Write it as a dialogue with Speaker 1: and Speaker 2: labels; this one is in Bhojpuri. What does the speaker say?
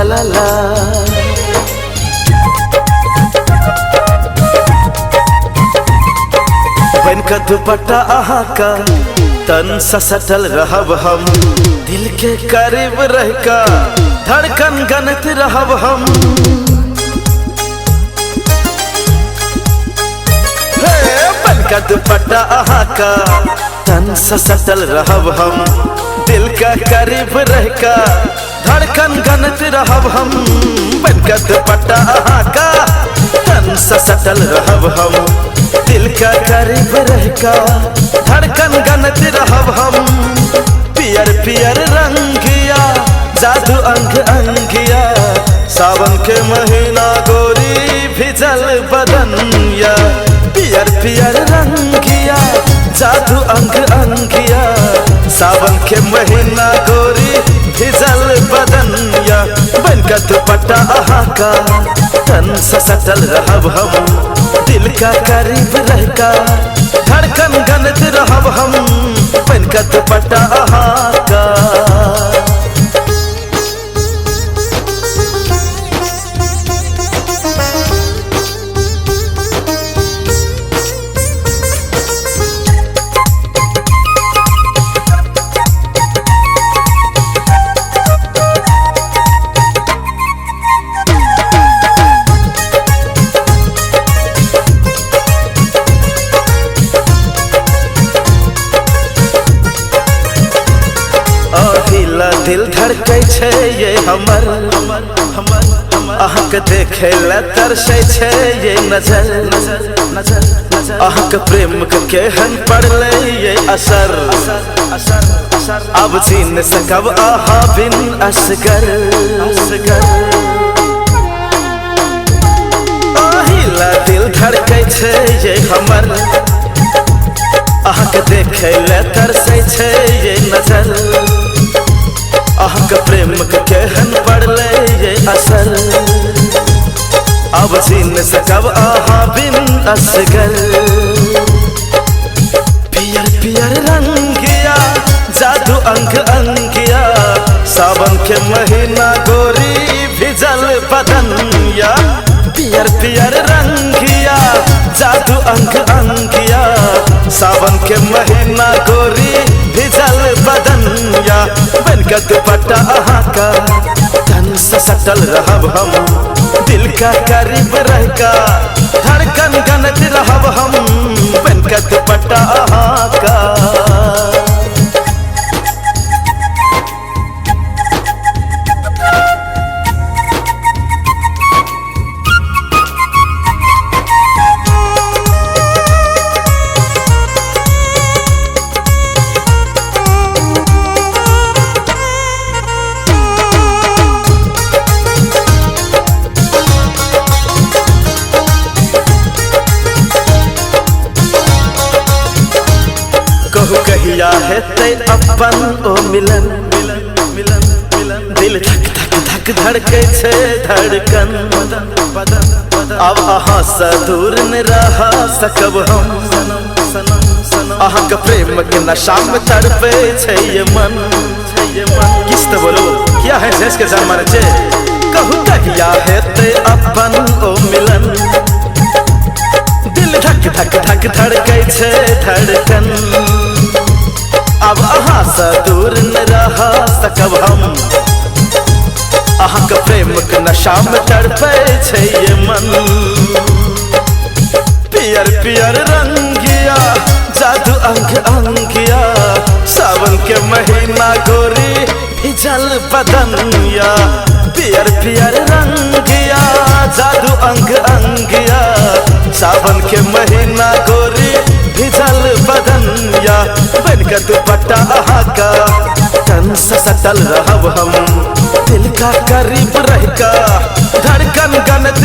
Speaker 1: ला ला। बन का दुपट्टा आहा का तन सा सटल रहब हम, दिल के करीब रह का धड़कन गनत रहब हम। बन का दुपट्टा आहा का तन सा सटल रहब हम, दिल का करीब रह का धड़कन गनत रहब हम। बन का दुपट्टा आहा का तन सा सटल रहब हम, दिल का करीब रह का धड़कन गनत रहब हम। पियर पियर रंगिया जादू अंग अंगिया, सावन के महीना गोरी भिजल बदनिया। पियर पियर रंगिया जादू अंग अंगिया, सावन के महीना गोरी भिजल बदनिया। बन का दुपट्टा आहा का तन सा सटल रहब हम, दिल का करीब रह का धड़कन गनत रहब हम। बन का दुपट्टा आहा का। दिल धड़कै छै ये हमर, अहाँके देखे ला तरसै छै ये नजर। अहाँके प्रेम के केहन पड़लै ये असर, अब जी न सकब आहा बिन असगर। ओहिला दिल धड़कै छै ये हमर, अहाँके देखे ला तरसै छै ये नजर। अहाँके प्रेम के केहन पड़लै ये असर, अब जी न सकब आहा बिन असगर। पियर पियर रंगिया जादू अंग अंगिया, सावन के महीना गोरी भिजल बदनिया। पियर पियर रंगिया जादू अंग अंगिया, सावन के महीना गोरी भिजल बदनिया। बन का दुपट्टा आहा का तन सा सटल रहब हम, दिल का करीब रह का धड़कन गनत रहब हम। बन का दुपट्टा आहा का। कहू कहिया हेतै अपन ओ मिलन, दिल धक धक धक धड़कै छै धड़कन। अब अहाँ से दूर न रह सकब हम, अहाँके प्रेम के नशा में तड़पे छै ये मन। किस तो बोलो क्या है शेष के जान मारे छे। कहू कहिया हेतै अपन ओ मिलन, दिल धक धक धक धड़कै छै धड़कन। अब अहाँ से दूर न रह सकब हम, अहाँके प्रेम के नशा में तड़पै छै ये मन। पियर पियर रंगिया जादू अंग अंगिया, सावन के महीना गोरी भिजल बदनिया। पियर पियर रंगिया जादू अंग अंगिया, सावन के महीना गोरी भिजल बदनिया। बन का दुपट्टा आहा का तन सा सटल रहब हम, दिल का करीब रह का धड़कन गनत